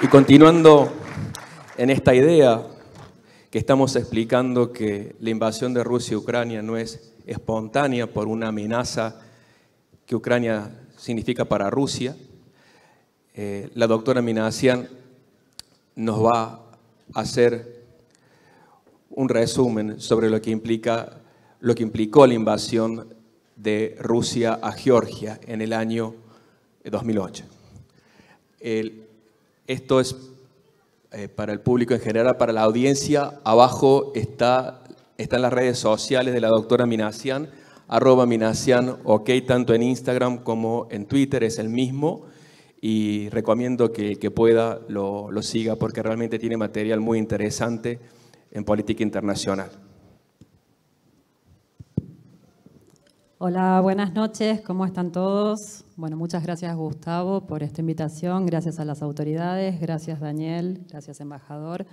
Y continuando en esta idea que estamos explicando que la invasión de Rusia a Ucrania no es espontánea por una amenaza que Ucrania significa para Rusia, la doctora Minassian nos va a hacer un resumen sobre lo que implicó la invasión de Rusia a Georgia en el año 2008. Esto es para el público en general, para la audiencia. Abajo están las redes sociales de la doctora Minassian, @Minassian, tanto en Instagram como en Twitter, es el mismo. Y recomiendo que el que pueda lo siga porque realmente tiene material muy interesante en política internacional. Hola, buenas noches, ¿cómo están todos? Bueno, muchas gracias Gustavo por esta invitación, gracias a las autoridades, gracias Daniel, gracias embajador.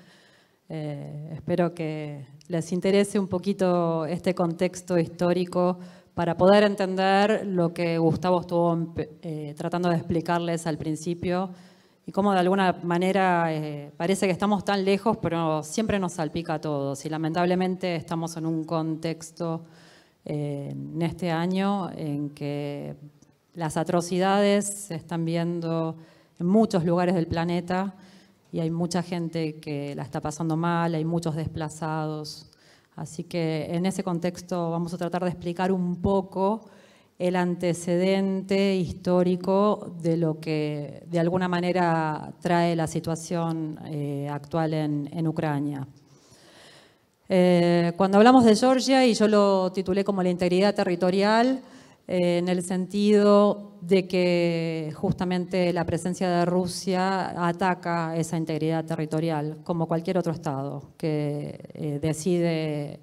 Espero que les interese un poquito este contexto histórico para poder entender lo que Gustavo estuvo tratando de explicarles al principio y cómo de alguna manera parece que estamos tan lejos, pero siempre nos salpica a todos y lamentablemente estamos en un contexto en este año en que las atrocidades se están viendo en muchos lugares del planeta y hay mucha gente que la está pasando mal, hay muchos desplazados. Así que en ese contexto vamos a tratar de explicar un poco el antecedente histórico de lo que de alguna manera trae la situación actual en Ucrania. Cuando hablamos de Georgia, y yo lo titulé como la integridad territorial, en el sentido de que justamente la presencia de Rusia ataca esa integridad territorial, como cualquier otro Estado que decide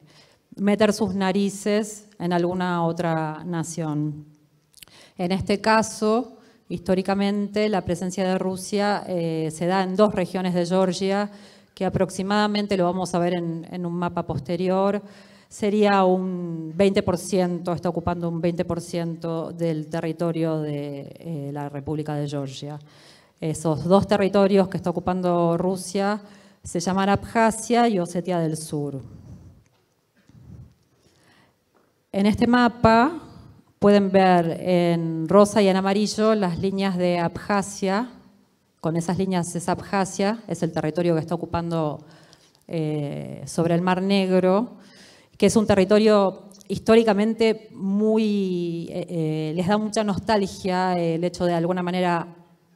meter sus narices en alguna otra nación. En este caso, históricamente, la presencia de Rusia se da en dos regiones de Georgia, que aproximadamente, lo vamos a ver en un mapa posterior, sería un 20%, está ocupando un 20% del territorio de la República de Georgia. Esos dos territorios que está ocupando Rusia se llaman Abjasia y Osetia del Sur. En este mapa pueden ver en rosa y en amarillo las líneas de Abjasia. Con esas líneas es Abjasia, es el territorio que está ocupando sobre el Mar Negro, que es un territorio históricamente muy, les da mucha nostalgia el hecho de alguna manera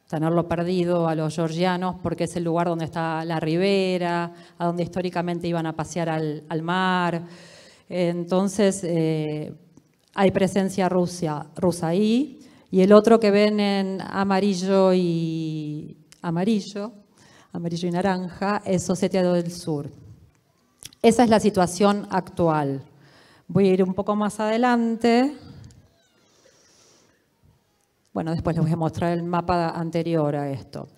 tenerlo perdido a los georgianos, porque es el lugar donde está la ribera, a donde históricamente iban a pasear al mar. Entonces hay presencia rusa ahí. Y el otro que ven en amarillo y naranja es Osetia del Sur. Esa es la situación actual. Voy a ir un poco más adelante. Bueno, después les voy a mostrar el mapa anterior a esto.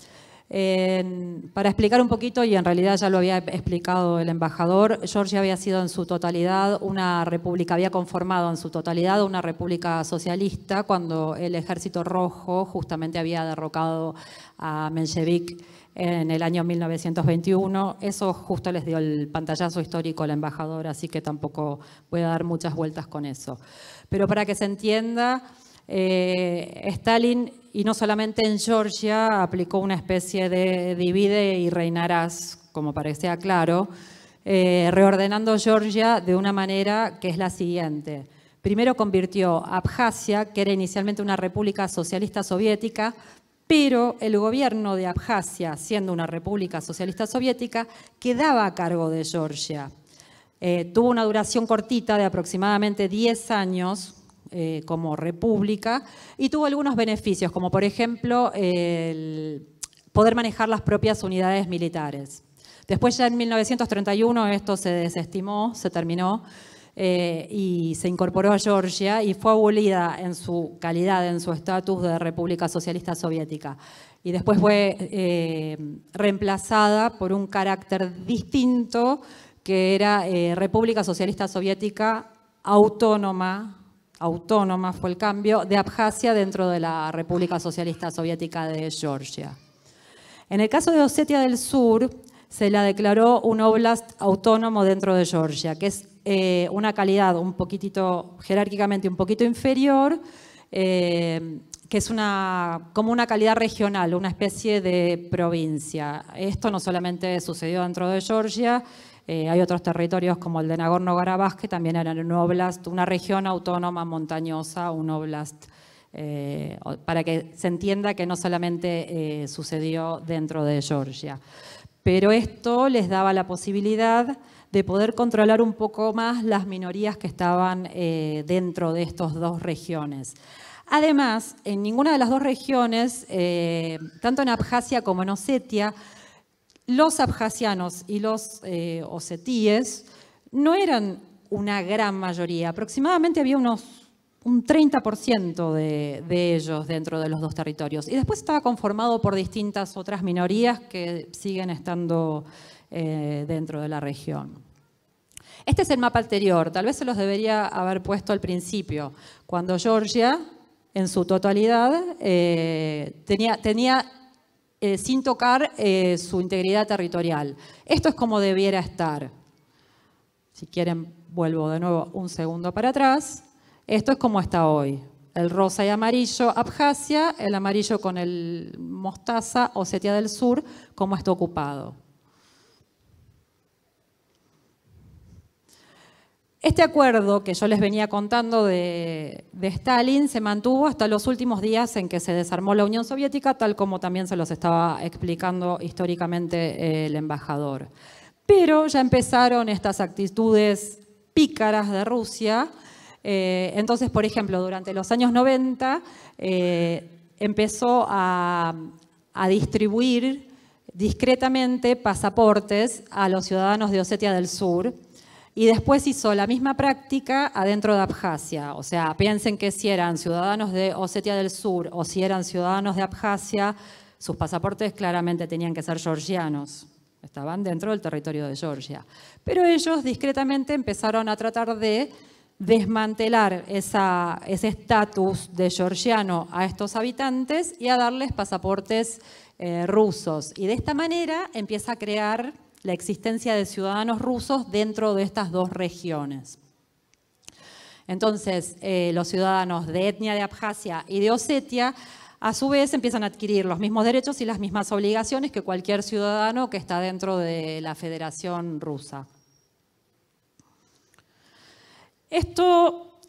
Para explicar un poquito, y en realidad ya lo había explicado el embajador, Georgia había sido en su totalidad una república, había conformado en su totalidad una república socialista cuando el Ejército Rojo justamente había derrocado a Menshevik en el año 1921. Eso justo les dio el pantallazo histórico al embajador, así que tampoco voy a dar muchas vueltas con eso. Pero para que se entienda, Stalin, y no solamente en Georgia, aplicó una especie de divide y reinarás, como parecía claro, reordenando Georgia de una manera que es la siguiente. Primero convirtió a Abjasia, que era inicialmente una república socialista soviética, pero el gobierno de Abjasia, siendo una república socialista soviética, quedaba a cargo de Georgia. Tuvo una duración cortita de aproximadamente 10 años, como república, y tuvo algunos beneficios, como por ejemplo el poder manejar las propias unidades militares. Después ya en 1931 esto se desestimó, se terminó y se incorporó a Georgia y fue abolida en su calidad, en su estatus de República Socialista Soviética. Y después fue reemplazada por un carácter distinto que era República Socialista Soviética Autónoma fue el cambio, de Abjasia dentro de la República Socialista Soviética de Georgia. En el caso de Osetia del Sur, se la declaró un oblast autónomo dentro de Georgia, que es una calidad un poquitito, jerárquicamente un poquito inferior, que es como una calidad regional, una especie de provincia. Esto no solamente sucedió dentro de Georgia, hay otros territorios como el de Nagorno-Karabaj que también eran un oblast, una región autónoma montañosa, un oblast, para que se entienda que no solamente sucedió dentro de Georgia. Pero esto les daba la posibilidad de poder controlar un poco más las minorías que estaban dentro de estas dos regiones. Además, en ninguna de las dos regiones, tanto en Abjasia como en Osetia, los abjasianos y los osetíes no eran una gran mayoría. Aproximadamente había un 30% de ellos dentro de los dos territorios. Y después estaba conformado por distintas otras minorías que siguen estando dentro de la región. Este es el mapa anterior. Tal vez se los debería haber puesto al principio, cuando Georgia, en su totalidad, tenía sin tocar su integridad territorial. Esto es como debiera estar. Si quieren, vuelvo de nuevo un segundo para atrás. Esto es como está hoy. El rosa y amarillo, Abjasia, el amarillo con el mostaza, Osetia del Sur, como está ocupado. Este acuerdo que yo les venía contando de Stalin se mantuvo hasta los últimos días en que se desarmó la Unión Soviética, tal como también se los estaba explicando históricamente el embajador. Pero ya empezaron estas actitudes pícaras de Rusia. Entonces, por ejemplo, durante los años 90 empezó a distribuir discretamente pasaportes a los ciudadanos de Osetia del Sur. Y después hizo la misma práctica adentro de Abjasia. O sea, piensen que si eran ciudadanos de Osetia del Sur o si eran ciudadanos de Abjasia, sus pasaportes claramente tenían que ser georgianos. Estaban dentro del territorio de Georgia. Pero ellos discretamente empezaron a tratar de desmantelar ese estatus de georgiano a estos habitantes y a darles pasaportes rusos. Y de esta manera empieza a crear la existencia de ciudadanos rusos dentro de estas dos regiones. Entonces, los ciudadanos de etnia de Abjasia y de Osetia, a su vez, empiezan a adquirir los mismos derechos y las mismas obligaciones que cualquier ciudadano que está dentro de la Federación Rusa. Esto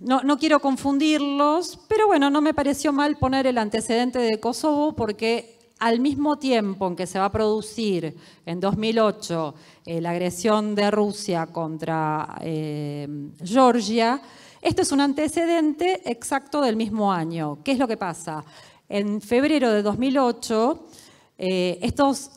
no quiero confundirlos, pero bueno, no me pareció mal poner el antecedente de Kosovo porque al mismo tiempo en que se va a producir en 2008 la agresión de Rusia contra Georgia, esto es un antecedente exacto del mismo año. ¿Qué es lo que pasa? En febrero de 2008, estos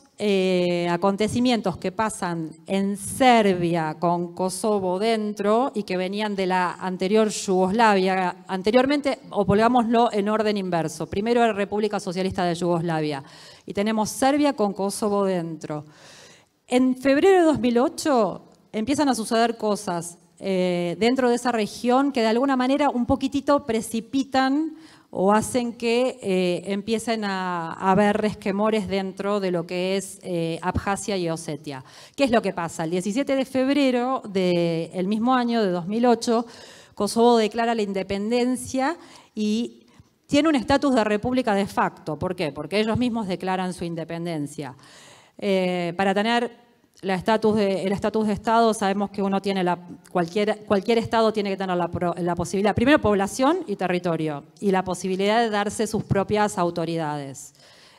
acontecimientos que pasan en Serbia con Kosovo dentro y que venían de la anterior Yugoslavia, anteriormente, o pongámoslo en orden inverso, primero era República Socialista de Yugoslavia y tenemos Serbia con Kosovo dentro. En febrero de 2008 empiezan a suceder cosas dentro de esa región que de alguna manera un poquitito precipitan o hacen que empiecen a haber resquemores dentro de lo que es Abjasia y Osetia. ¿Qué es lo que pasa? El 17 de febrero del mismo año, de 2008, Kosovo declara la independencia y tiene un estatus de república de facto. ¿Por qué? Porque ellos mismos declaran su independencia. Para tener el estatus de Estado, sabemos que uno tiene cualquier Estado tiene que tener la posibilidad, primero población y territorio, y la posibilidad de darse sus propias autoridades.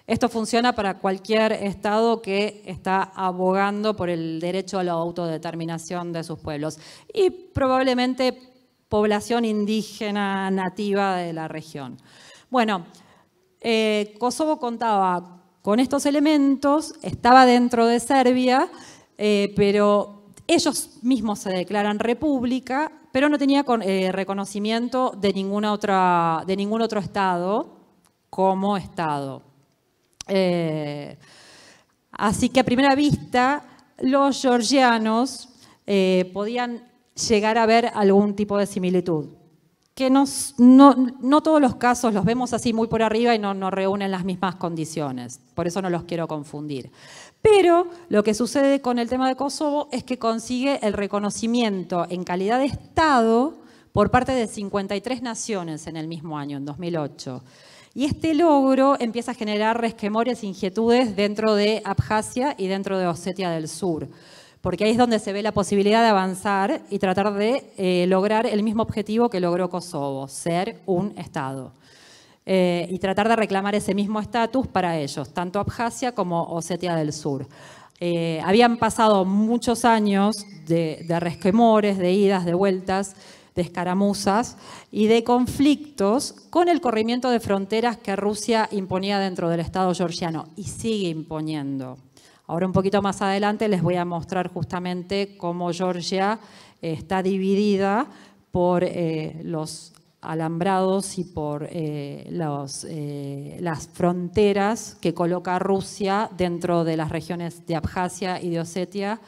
Esto funciona para cualquier Estado que está abogando por el derecho a la autodeterminación de sus pueblos. Y probablemente población indígena nativa de la región. Bueno, Kosovo contaba con estos elementos, estaba dentro de Serbia, pero ellos mismos se declaran república, pero no tenía reconocimiento de ningún otro Estado como Estado. Así que a primera vista los georgianos podían llegar a ver algún tipo de similitud. que no todos los casos los vemos así muy por arriba y no reúnen las mismas condiciones. Por eso no los quiero confundir. Pero lo que sucede con el tema de Kosovo es que consigue el reconocimiento en calidad de Estado por parte de 53 naciones en el mismo año, en 2008. Y este logro empieza a generar resquemores e inquietudes dentro de Abjasia y dentro de Osetia del Sur, porque ahí es donde se ve la posibilidad de avanzar y tratar de lograr el mismo objetivo que logró Kosovo, ser un Estado. Y tratar de reclamar ese mismo estatus para ellos, tanto Abjasia como Osetia del Sur. Habían pasado muchos años de resquemores, de idas, de vueltas, de escaramuzas y de conflictos con el corrimiento de fronteras que Rusia imponía dentro del Estado georgiano y sigue imponiendo. Ahora un poquito más adelante les voy a mostrar justamente cómo Georgia está dividida por los alambrados y por las fronteras que coloca Rusia dentro de las regiones de Abjasia y de Osetia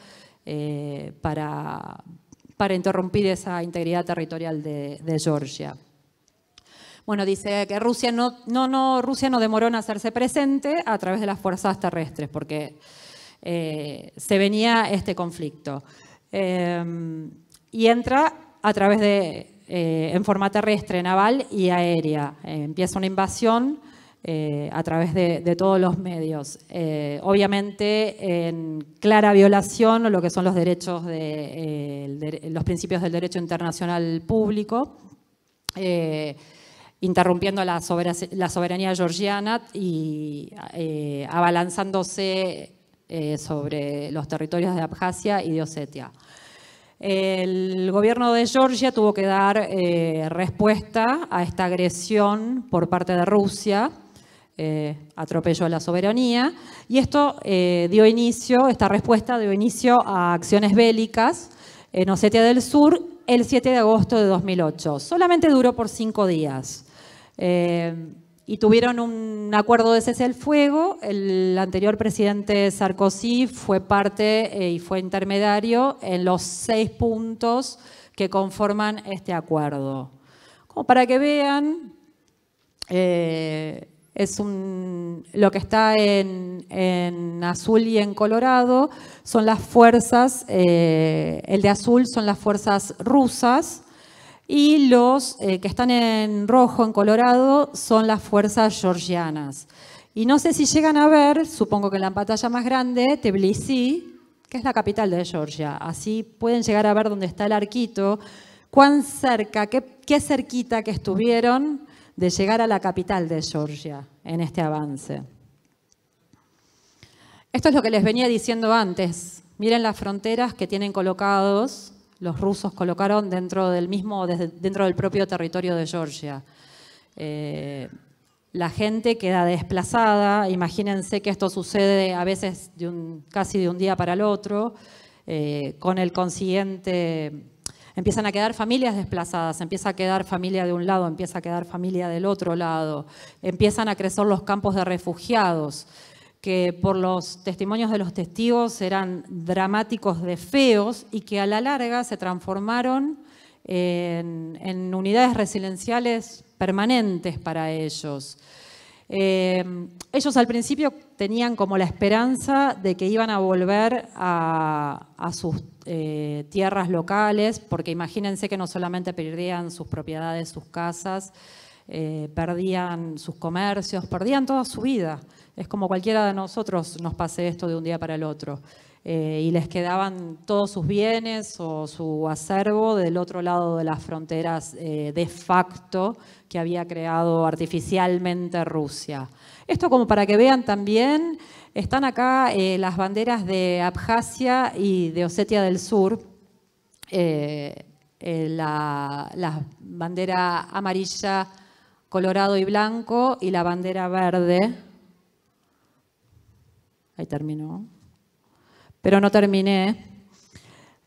para interrumpir esa integridad territorial de Georgia. Bueno, dice que Rusia no demoró en hacerse presente a través de las fuerzas terrestres, porque se venía este conflicto. Y entra a través en forma terrestre, naval y aérea. Empieza una invasión a través de todos los medios. Obviamente en clara violación a lo que son los derechos los principios del derecho internacional público, interrumpiendo la soberanía georgiana y abalanzándose sobre los territorios de Abjasia y de Osetia. El gobierno de Georgia tuvo que dar respuesta a esta agresión por parte de Rusia, atropello a la soberanía, y esta respuesta dio inicio a acciones bélicas en Osetia del Sur el 7 de agosto de 2008. Solamente duró por 5 días. Y tuvieron un acuerdo de cese al fuego. El anterior presidente Sarkozy fue parte y fue intermediario en los 6 puntos que conforman este acuerdo. Como para que vean, lo que está en azul y en colorado son las fuerzas, el de azul son las fuerzas rusas, y los que están en rojo, en colorado, son las fuerzas georgianas. Y no sé si llegan a ver, supongo que en la pantalla más grande, Tbilisi, que es la capital de Georgia. Así pueden llegar a ver dónde está el arquito, cuán cerca, qué cerquita que estuvieron de llegar a la capital de Georgia en este avance. Esto es lo que les venía diciendo antes. Miren las fronteras que tienen colocados. Los rusos colocaron dentro del propio territorio de Georgia. La gente queda desplazada. Imagínense que esto sucede a veces casi de un día para el otro, con el consiguiente. Empiezan a quedar familias desplazadas, empieza a quedar familia de un lado, empieza a quedar familia del otro lado, empiezan a crecer los campos de refugiados, que por los testimonios de los testigos eran dramáticos de feos y que a la larga se transformaron en unidades residenciales permanentes para ellos. Ellos al principio tenían como la esperanza de que iban a volver a sus tierras locales, porque imagínense que no solamente perdían sus propiedades, sus casas, perdían sus comercios, perdían toda su vida. Es como cualquiera de nosotros nos pase esto de un día para el otro. Y les quedaban todos sus bienes o su acervo del otro lado de las fronteras de facto que había creado artificialmente Rusia. Esto como para que vean también, están acá las banderas de Abjasia y de Osetia del Sur, la bandera amarilla, colorado y blanco y la bandera verde. Ahí terminó. Pero no terminé.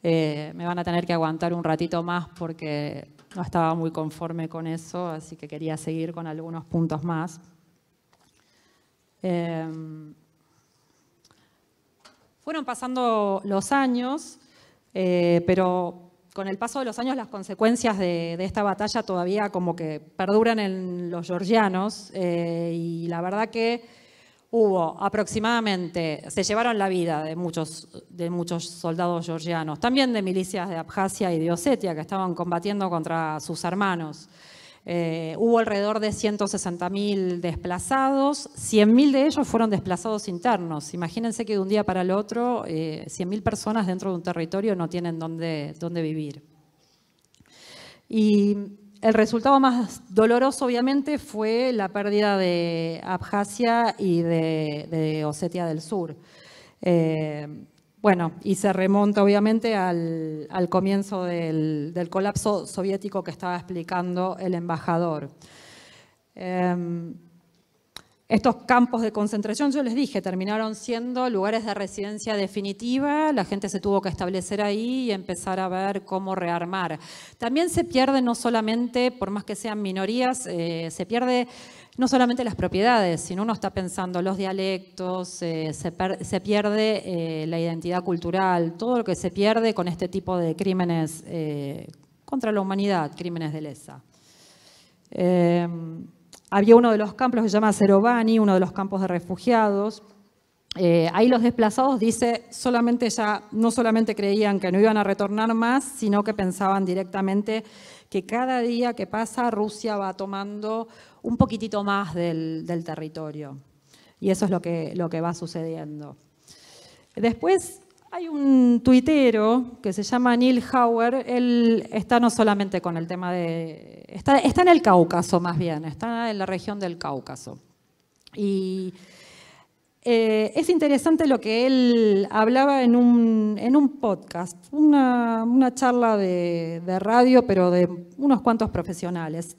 Me van a tener que aguantar un ratito más porque no estaba muy conforme con eso, así que quería seguir con algunos puntos más. Fueron pasando los años, pero con el paso de los años las consecuencias de esta batalla todavía como que perduran en los georgianos y la verdad que hubo aproximadamente, se llevaron la vida de muchos soldados georgianos, también de milicias de Abjasia y de Osetia que estaban combatiendo contra sus hermanos. Hubo alrededor de 160.000 desplazados, 100.000 de ellos fueron desplazados internos. Imagínense que de un día para el otro 100.000 personas dentro de un territorio no tienen dónde vivir. Y el resultado más doloroso, obviamente, fue la pérdida de Abjasia y de Osetia del Sur. Bueno, y se remonta obviamente al comienzo del colapso soviético que estaba explicando el embajador. Estos campos de concentración, yo les dije, terminaron siendo lugares de residencia definitiva, la gente se tuvo que establecer ahí y empezar a ver cómo rearmar. También se pierde no solamente, por más que sean minorías, se pierde no solamente las propiedades, sino uno está pensando los dialectos, se pierde la identidad cultural, todo lo que se pierde con este tipo de crímenes contra la humanidad, crímenes de lesa. Había uno de los campos que se llama Serovani, uno de los campos de refugiados. Ahí los desplazados, dice, no solamente creían que no iban a retornar más, sino que pensaban directamente que cada día que pasa Rusia va tomando un poquitito más del territorio. Y eso es lo que va sucediendo. Después hay un tuitero que se llama Neil Hauer. Él está no solamente con el tema de... Está en el Cáucaso más bien, está en la región del Cáucaso. Y es interesante lo que él hablaba en un podcast, una charla de radio, pero de unos cuantos profesionales.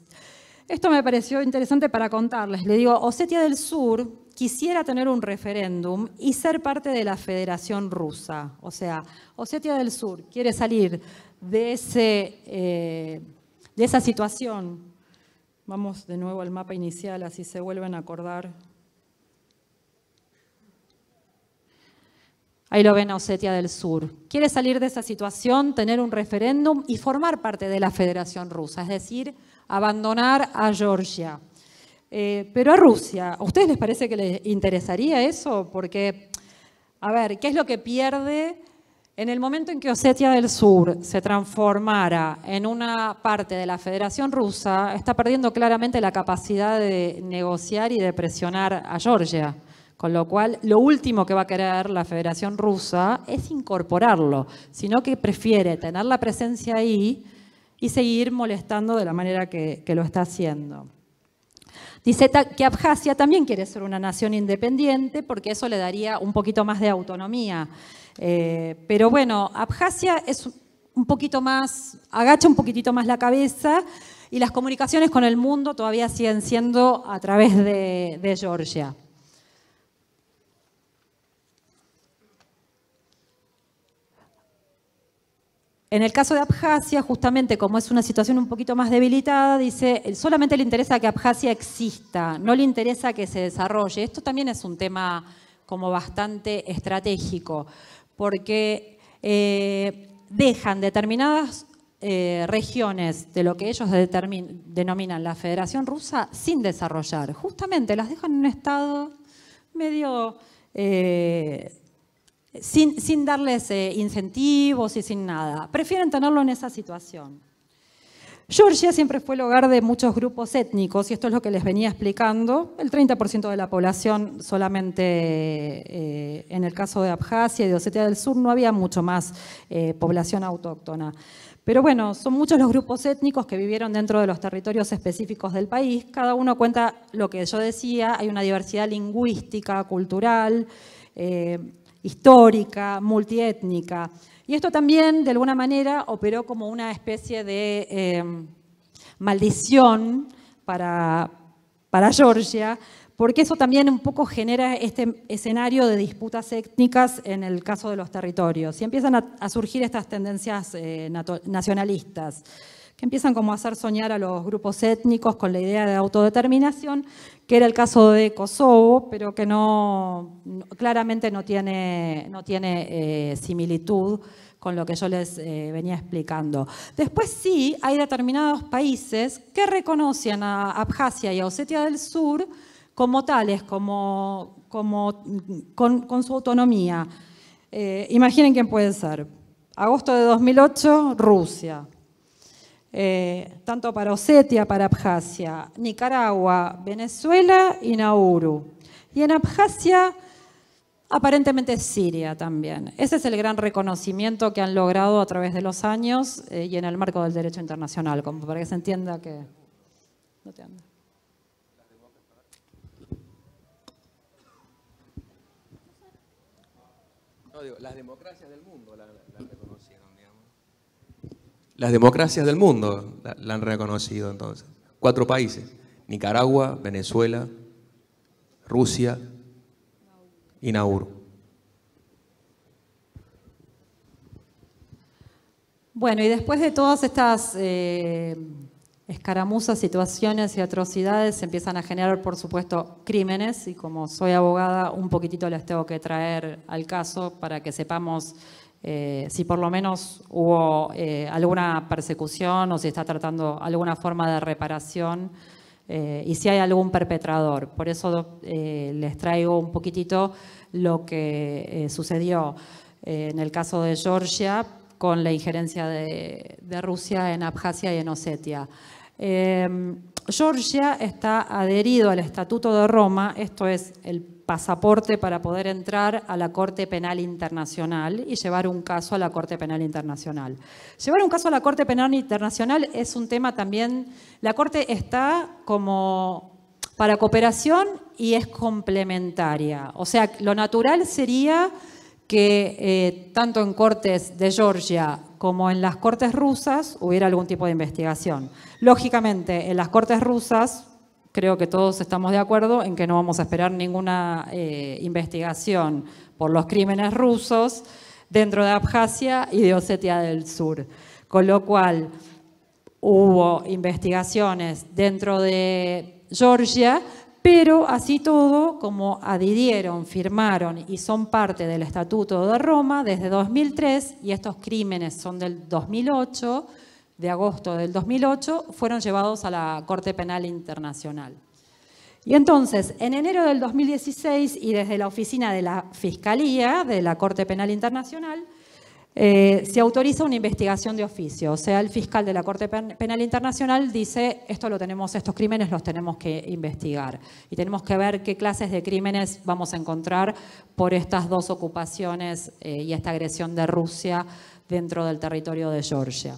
Esto me pareció interesante para contarles. Le digo, Osetia del Sur quisiera tener un referéndum y ser parte de la Federación Rusa. O sea, Osetia del Sur quiere salir de esa situación. Vamos de nuevo al mapa inicial, así se vuelven a acordar. Ahí lo ven a Osetia del Sur. Quiere salir de esa situación, tener un referéndum y formar parte de la Federación Rusa, es decir, abandonar a Georgia. Pero a Rusia, ¿a ustedes les parece que les interesaría eso? Porque, a ver, ¿qué es lo que pierde en el momento en que Osetia del Sur se transformara en una parte de la Federación Rusa? Está perdiendo claramente la capacidad de negociar y de presionar a Georgia. Con lo cual, lo último que va a querer la Federación Rusa es incorporarlo, sino que prefiere tener la presencia ahí y seguir molestando de la manera que lo está haciendo. Dice que Abjasia también quiere ser una nación independiente porque eso le daría un poquito más de autonomía. Pero bueno, Abjasia es un poquito más, agacha un poquitito más la cabeza y las comunicaciones con el mundo todavía siguen siendo a través de Georgia. En el caso de Abjasia, justamente como es una situación un poquito más debilitada, dice, solamente le interesa que Abjasia exista, no le interesa que se desarrolle. Esto también es un tema como bastante estratégico, porque dejan determinadas regiones de lo que ellos denominan la Federación Rusa sin desarrollar. Justamente las dejan en un estado medio... sin darles incentivos y sin nada. Prefieren tenerlo en esa situación. Georgia siempre fue el hogar de muchos grupos étnicos, y esto es lo que les venía explicando. El 30% de la población solamente en el caso de Abjasia y de Osetia del Sur no había mucho más población autóctona. Pero bueno, son muchos los grupos étnicos que vivieron dentro de los territorios específicos del país. Cada uno cuenta lo que yo decía, hay una diversidad lingüística, cultural, histórica, multiétnica. Y esto también, de alguna manera, operó como una especie de maldición para Georgia, porque eso también un poco genera este escenario de disputas étnicas en el caso de los territorios. Y empiezan a surgir estas tendencias nacionalistas, que empiezan como a hacer soñar a los grupos étnicos con la idea de autodeterminación, que era el caso de Kosovo, pero que claramente no tiene similitud con lo que yo les venía explicando. Después sí, hay determinados países que reconocen a Abjasia y a Osetia del Sur como tales, con su autonomía. Imaginen quién puede ser. Agosto de 2008, Rusia. Tanto para Osetia, para Abjasia, Nicaragua, Venezuela y Nauru. Y en Abjasia, aparentemente Siria también. Ese es el gran reconocimiento que han logrado a través de los años y en el marco del derecho internacional, como para que se entienda que... No te anda. No, digo, las democracias del mundo la reconocieron, digamos. Las democracias del mundo la han reconocido entonces. 4 países: Nicaragua, Venezuela, Rusia y Nauru. Bueno, y después de todas estas escaramuzas, situaciones y atrocidades, se empiezan a generar, por supuesto, crímenes, y como soy abogada, un poquitito les tengo que traer al caso para que sepamos si por lo menos hubo alguna persecución o si está tratando alguna forma de reparación y si hay algún perpetrador. Por eso les traigo un poquitito lo que sucedió en el caso de Georgia con la injerencia de Rusia en Abjasia y en Osetia. Georgia está adherido al Estatuto de Roma, esto es el pasaporte para poder entrar a la Corte Penal Internacional y llevar un caso a la Corte Penal Internacional. Llevar un caso a la Corte Penal Internacional es un tema también, la Corte está como para cooperación y es complementaria. O sea, lo natural sería que tanto en cortes de Georgia como en las cortes rusas hubiera algún tipo de investigación. Lógicamente, en las cortes rusas, creo que todos estamos de acuerdo en que no vamos a esperar ninguna investigación por los crímenes rusos dentro de Abjasia y de Osetia del Sur. Con lo cual, hubo investigaciones dentro de Georgia, pero así todo, como adhirieron, firmaron y son parte del Estatuto de Roma desde 2003, y estos crímenes son del 2008, de agosto del 2008, fueron llevados a la Corte Penal Internacional. Y entonces, en enero del 2016, y desde la oficina de la Fiscalía de la Corte Penal Internacional, se autoriza una investigación de oficio. O sea, el fiscal de la Corte Penal Internacional dice, estos crímenes los tenemos que investigar. Y tenemos que ver qué clases de crímenes vamos a encontrar por estas 2 ocupaciones y esta agresión de Rusia dentro del territorio de Georgia.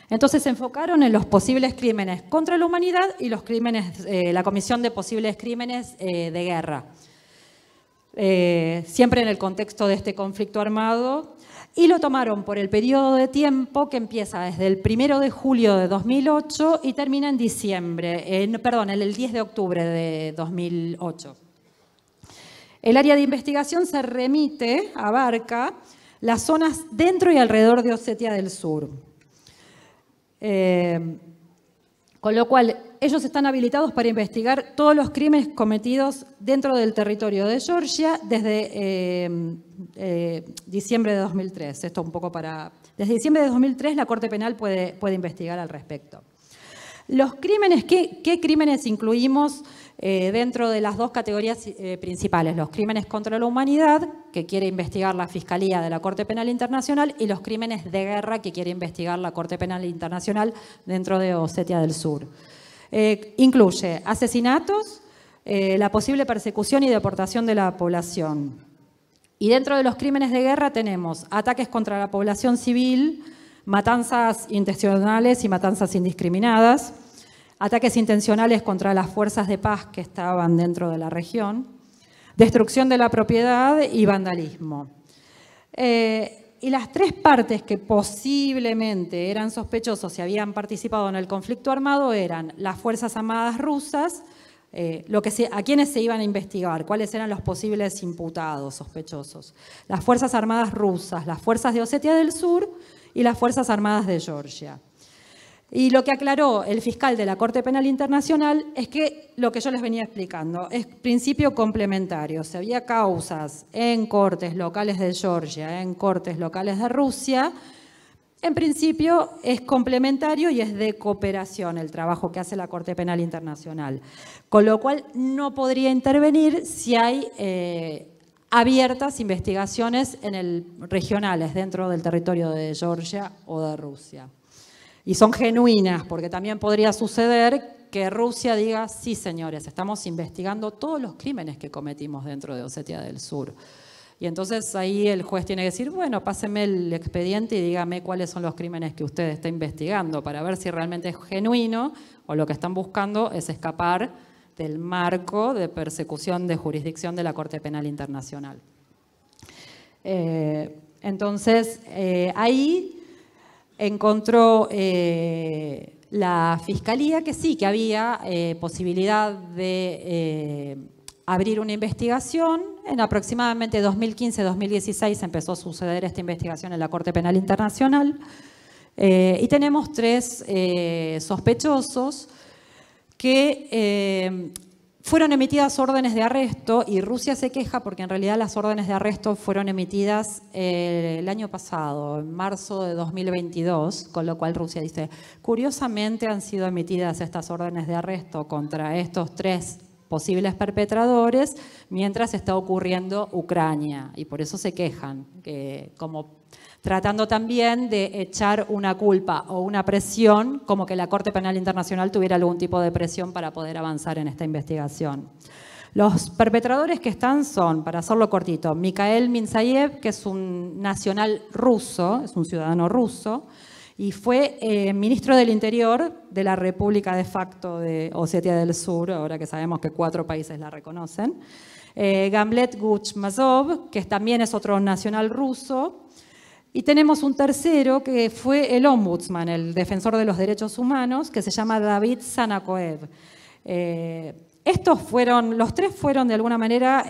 Entonces se enfocaron en los posibles crímenes contra la humanidad y los crímenes, la comisión de posibles crímenes de guerra. Siempre en el contexto de este conflicto armado, y lo tomaron por el periodo de tiempo que empieza desde el 1 de julio de 2008 y termina en el 10 de octubre de 2008. El área de investigación se abarca las zonas dentro y alrededor de Osetia del Sur. Con lo cual, ellos están habilitados para investigar todos los crímenes cometidos dentro del territorio de Georgia desde diciembre de 2003. Esto un poco desde diciembre de 2003 la Corte Penal puede investigar al respecto. Los crímenes, ¿qué crímenes incluimos dentro de las 2 categorías principales? Los crímenes contra la humanidad, que quiere investigar la Fiscalía de la Corte Penal Internacional, y los crímenes de guerra, que quiere investigar la Corte Penal Internacional dentro de Osetia del Sur. Incluye asesinatos, la posible persecución y deportación de la población. Y dentro de los crímenes de guerra tenemos ataques contra la población civil, matanzas intencionales y matanzas indiscriminadas, ataques intencionales contra las fuerzas de paz que estaban dentro de la región, destrucción de la propiedad y vandalismo. Y las 3 partes que posiblemente eran sospechosos y habían participado en el conflicto armado eran las Fuerzas Armadas rusas, a quienes se iban a investigar, cuáles eran los posibles imputados sospechosos. Las Fuerzas Armadas rusas, las fuerzas de Osetia del Sur y las Fuerzas Armadas de Georgia. Y lo que aclaró el fiscal de la Corte Penal Internacional es que lo que yo les venía explicando es principio complementario. Si había causas en cortes locales de Georgia, en cortes locales de Rusia, en principio es complementario y es de cooperación el trabajo que hace la Corte Penal Internacional. Con lo cual no podría intervenir si hay abiertas investigaciones regionales dentro del territorio de Georgia o de Rusia. Y son genuinas, porque también podría suceder que Rusia diga, sí, señores, estamos investigando todos los crímenes que cometimos dentro de Osetia del Sur. Y entonces ahí el juez tiene que decir, bueno, páseme el expediente y dígame cuáles son los crímenes que usted está investigando para ver si realmente es genuino o lo que están buscando es escapar del marco de persecución de jurisdicción de la Corte Penal Internacional. Entonces, ahí encontró la Fiscalía que sí, que había posibilidad de abrir una investigación. En aproximadamente 2015-2016 empezó a suceder esta investigación en la Corte Penal Internacional y tenemos 3 sospechosos que fueron emitidas órdenes de arresto y Rusia se queja porque en realidad las órdenes de arresto fueron emitidas el año pasado, en marzo de 2022, con lo cual Rusia dice, curiosamente han sido emitidas estas órdenes de arresto contra estos 3 posibles perpetradores mientras está ocurriendo Ucrania y por eso se quejan, que como tratando también de echar una culpa o una presión, como que la Corte Penal Internacional tuviera algún tipo de presión para poder avanzar en esta investigación. Los perpetradores que están son, para hacerlo cortito, Mikhail Minzayev, que es un nacional ruso, es un ciudadano ruso, y fue ministro del Interior de la República de facto de Osetia del Sur, ahora que sabemos que 4 países la reconocen. Gamlet Guchmazov, que también es otro nacional ruso. Y tenemos un tercero que fue el ombudsman, el defensor de los derechos humanos, que se llama David Sanakoev. Los 3 fueron de alguna manera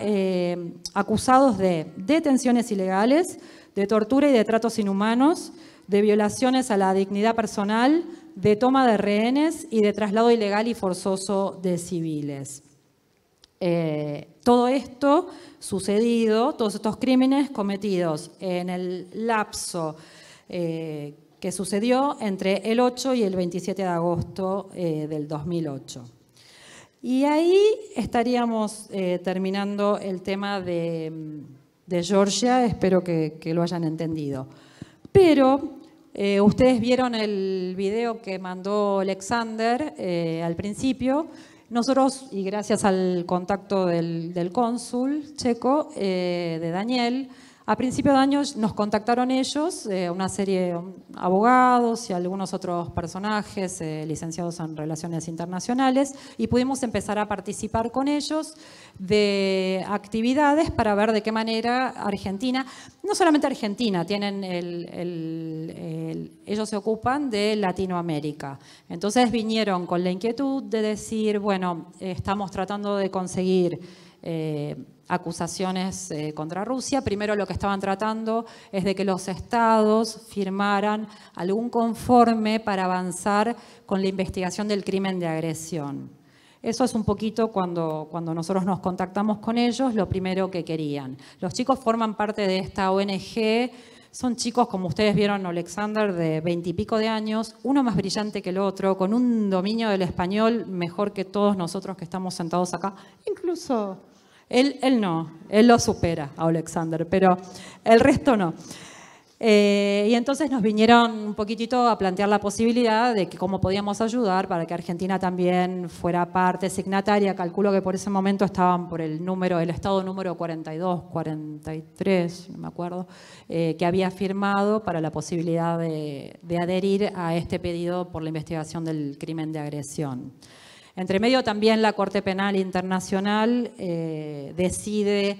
acusados de detenciones ilegales, de tortura y de tratos inhumanos, de violaciones a la dignidad personal, de toma de rehenes y de traslado ilegal y forzoso de civiles. Todo esto sucedido, todos estos crímenes cometidos en el lapso que sucedió entre el 8 y el 27 de agosto del 2008. Y ahí estaríamos terminando el tema de Georgia, espero que lo hayan entendido. Pero ustedes vieron el video que mandó Alexander al principio. Nosotros, y gracias al contacto del cónsul checo, de Daniel, a principio de año nos contactaron ellos, una serie de abogados y algunos otros personajes licenciados en Relaciones Internacionales, y pudimos empezar a participar con ellos de actividades para ver de qué manera Argentina, no solamente Argentina, ellos se ocupan de Latinoamérica. Entonces vinieron con la inquietud de decir, bueno, estamos tratando de conseguir acusaciones contra Rusia. Primero lo que estaban tratando es de que los estados firmaran algún conforme para avanzar con la investigación del crimen de agresión. Eso es un poquito cuando nosotros nos contactamos con ellos, lo primero que querían. Los chicos forman parte de esta ONG, son chicos, como ustedes vieron, Alexander, de 20 y pico de años, uno más brillante que el otro, con un dominio del español mejor que todos nosotros que estamos sentados acá, incluso... Él no, él lo supera a Alexander, pero el resto no. Y entonces nos vinieron un poquitito a plantear la posibilidad de que cómo podíamos ayudar para que Argentina también fuera parte signataria. Calculo que por ese momento estaban por el estado número 42, 43, no me acuerdo, que había firmado para la posibilidad de adherir a este pedido por la investigación del crimen de agresión. Entre medio también la Corte Penal Internacional decide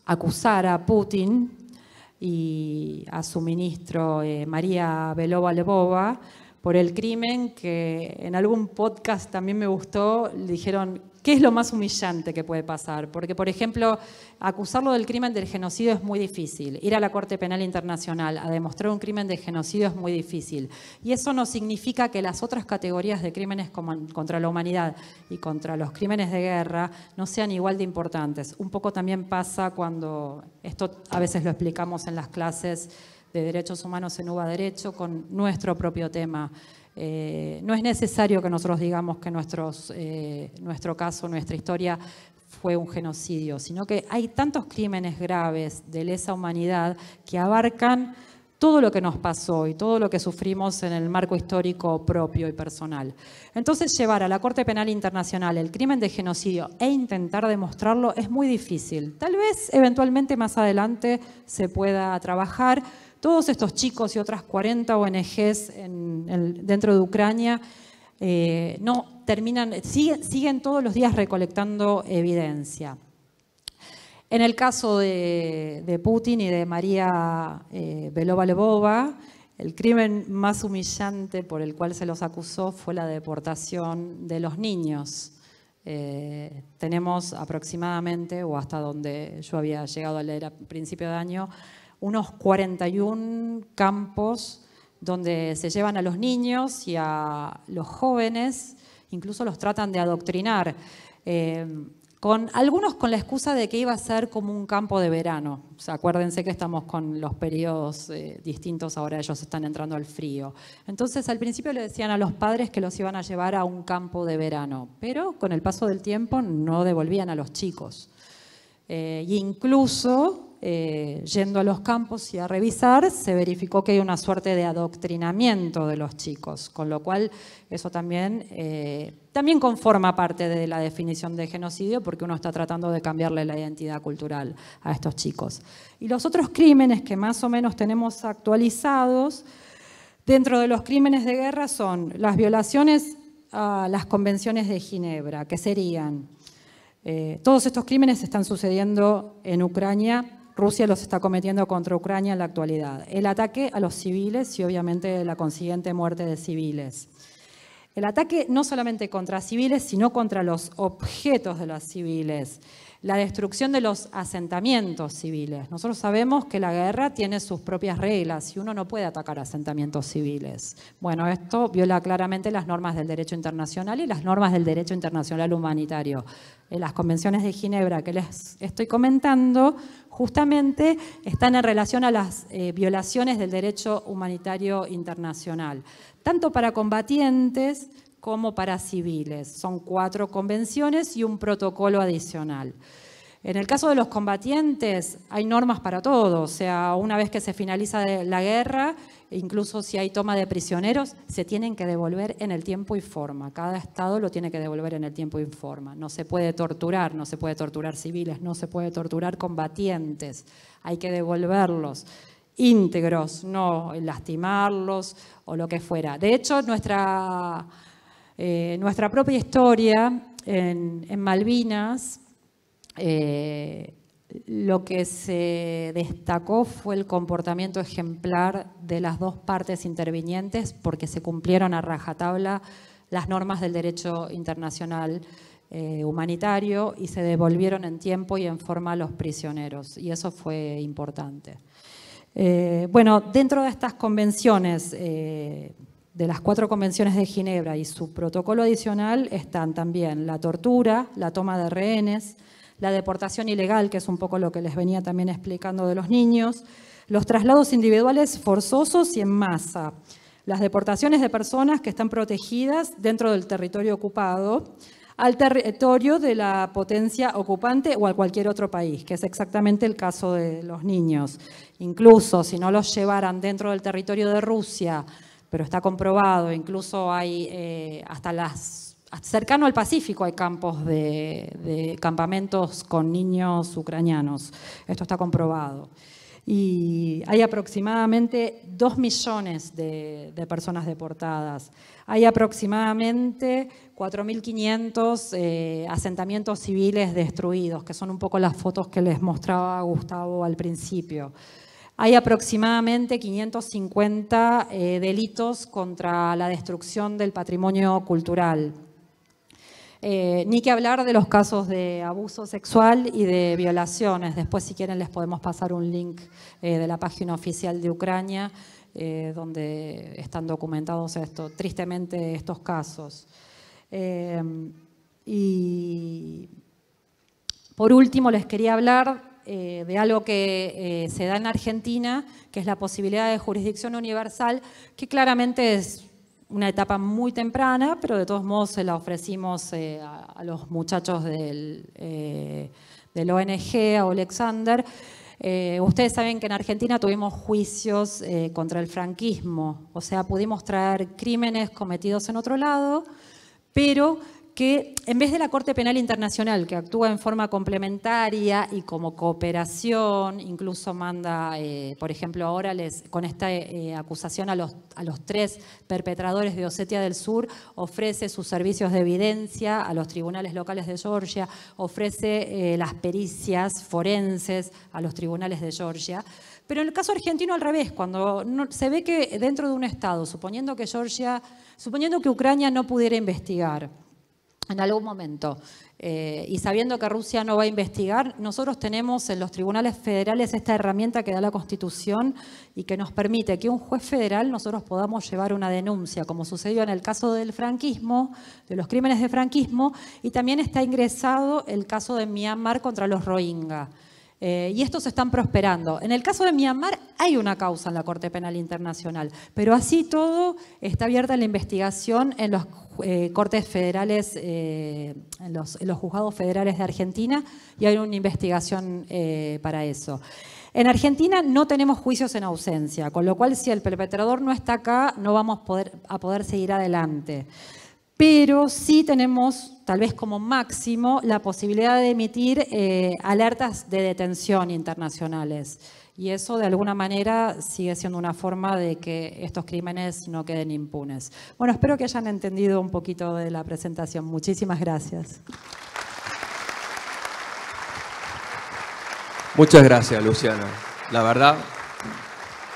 acusar a Putin y a su ministro María Belova-Lebova por el crimen que en algún podcast también me gustó, le dijeron, ¿qué es lo más humillante que puede pasar? Porque, por ejemplo, acusarlo del crimen del genocidio es muy difícil. Ir a la Corte Penal Internacional a demostrar un crimen de genocidio es muy difícil. Y eso no significa que las otras categorías de crímenes contra la humanidad y contra los crímenes de guerra no sean igual de importantes. Un poco también pasa cuando, esto a veces lo explicamos en las clases de Derechos Humanos en UBA Derecho, con nuestro propio tema. No es necesario que nosotros digamos que nuestro caso, nuestra historia fue un genocidio, sino que hay tantos crímenes graves de lesa humanidad que abarcan todo lo que nos pasó y todo lo que sufrimos en el marco histórico propio y personal. Entonces, llevar a la Corte Penal Internacional el crimen de genocidio e intentar demostrarlo es muy difícil. Tal vez, eventualmente, más adelante se pueda trabajar. Todos estos chicos y otras 40 ONGs dentro de Ucrania siguen todos los días recolectando evidencia. En el caso de Putin y de María Belova-Lvova, el crimen más humillante por el cual se los acusó fue la deportación de los niños. Tenemos aproximadamente, o hasta donde yo había llegado a leer a principio de año, unos 41 campos donde se llevan a los niños y a los jóvenes, incluso los tratan de adoctrinar, algunos con la excusa de que iba a ser como un campo de verano. O sea, acuérdense que estamos con los periodos distintos, ahora ellos están entrando al frío. Entonces, al principio le decían a los padres que los iban a llevar a un campo de verano, pero con el paso del tiempo no devolvían a los chicos. Incluso yendo a los campos y a revisar, se verificó que hay una suerte de adoctrinamiento de los chicos, con lo cual eso también conforma parte de la definición de genocidio, porque uno está tratando de cambiarle la identidad cultural a estos chicos. Y los otros crímenes que más o menos tenemos actualizados dentro de los crímenes de guerra son las violaciones a las convenciones de Ginebra, que serían todos estos crímenes están sucediendo en Ucrania. Rusia los está cometiendo contra Ucrania en la actualidad. El ataque a los civiles y obviamente la consiguiente muerte de civiles. El ataque no solamente contra civiles, sino contra los objetos de los civiles. La destrucción de los asentamientos civiles. Nosotros sabemos que la guerra tiene sus propias reglas y uno no puede atacar asentamientos civiles. Bueno, esto viola claramente las normas del derecho internacional y las normas del derecho internacional humanitario. Las convenciones de Ginebra que les estoy comentando justamente están en relación a las violaciones del derecho humanitario internacional, tanto para combatientes como para civiles. Son 4 convenciones y un protocolo adicional. En el caso de los combatientes hay normas para todo, o sea, una vez que se finaliza la guerra, incluso si hay toma de prisioneros, se tienen que devolver en el tiempo y forma. Cada Estado lo tiene que devolver en el tiempo y forma. No se puede torturar, no se puede torturar civiles, no se puede torturar combatientes. Hay que devolverlos íntegros, no lastimarlos o lo que fuera. De hecho, nuestra propia historia en Malvinas, lo que se destacó fue el comportamiento ejemplar de las dos partes intervinientes porque se cumplieron a rajatabla las normas del derecho internacional humanitario y se devolvieron en tiempo y en forma a los prisioneros, y eso fue importante. Bueno, dentro de estas convenciones, de las 4 convenciones de Ginebra y su protocolo adicional, están también la tortura, la toma de rehenes, la deportación ilegal, que es un poco lo que les venía también explicando de los niños, los traslados individuales forzosos y en masa, las deportaciones de personas que están protegidas dentro del territorio ocupado al territorio de la potencia ocupante o a cualquier otro país, que es exactamente el caso de los niños. Incluso si no los llevaran dentro del territorio de Rusia, pero está comprobado, incluso hay cercano al Pacífico hay campos de campamentos con niños ucranianos. Esto está comprobado. Y hay aproximadamente 2 millones de personas deportadas. Hay aproximadamente 4.500 asentamientos civiles destruidos, que son un poco las fotos que les mostraba Gustavo al principio. hay aproximadamente 550 delitos contra la destrucción del patrimonio cultural. Ni que hablar de los casos de abuso sexual y de violaciones. Después, si quieren, les podemos pasar un link de la página oficial de Ucrania, donde están documentados tristemente estos casos. Y por último, les quería hablar de algo que se da en Argentina, que es la posibilidad de jurisdicción universal, que claramente es una etapa muy temprana, pero de todos modos se la ofrecimos a los muchachos del ONG, a Alexander. Ustedes saben que en Argentina tuvimos juicios contra el franquismo, o sea, pudimos traer crímenes cometidos en otro lado, pero que en vez de la Corte Penal Internacional, que actúa en forma complementaria y como cooperación, incluso manda, por ejemplo, ahora con esta acusación a los 3 perpetradores de Osetia del Sur, ofrece sus servicios de evidencia a los tribunales locales de Georgia, ofrece las pericias forenses a los tribunales de Georgia. Pero en el caso argentino al revés, cuando se ve que dentro de un Estado, suponiendo que Ucrania no pudiera investigar en algún momento, y sabiendo que Rusia no va a investigar, nosotros tenemos en los tribunales federales esta herramienta que da la Constitución y que nos permite que un juez federal nosotros podamos llevar una denuncia, como sucedió en el caso del franquismo, de los crímenes de franquismo, y también está ingresado el caso de Myanmar contra los Rohingya. Y estos están prosperando. En el caso de Myanmar hay una causa en la Corte Penal Internacional, pero así todo está abierta la investigación en los cortes federales, en los juzgados federales de Argentina, y hay una investigación para eso. En Argentina no tenemos juicios en ausencia, con lo cual si el perpetrador no está acá, no vamos a poder seguir adelante. Pero sí tenemos, tal vez como máximo, la posibilidad de emitir alertas de detención internacionales. Y eso, de alguna manera, sigue siendo una forma de que estos crímenes no queden impunes. Bueno, espero que hayan entendido un poquito de la presentación. Muchísimas gracias. Muchas gracias, Luciana. La verdad,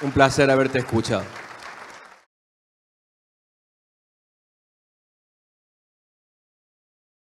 un placer haberte escuchado.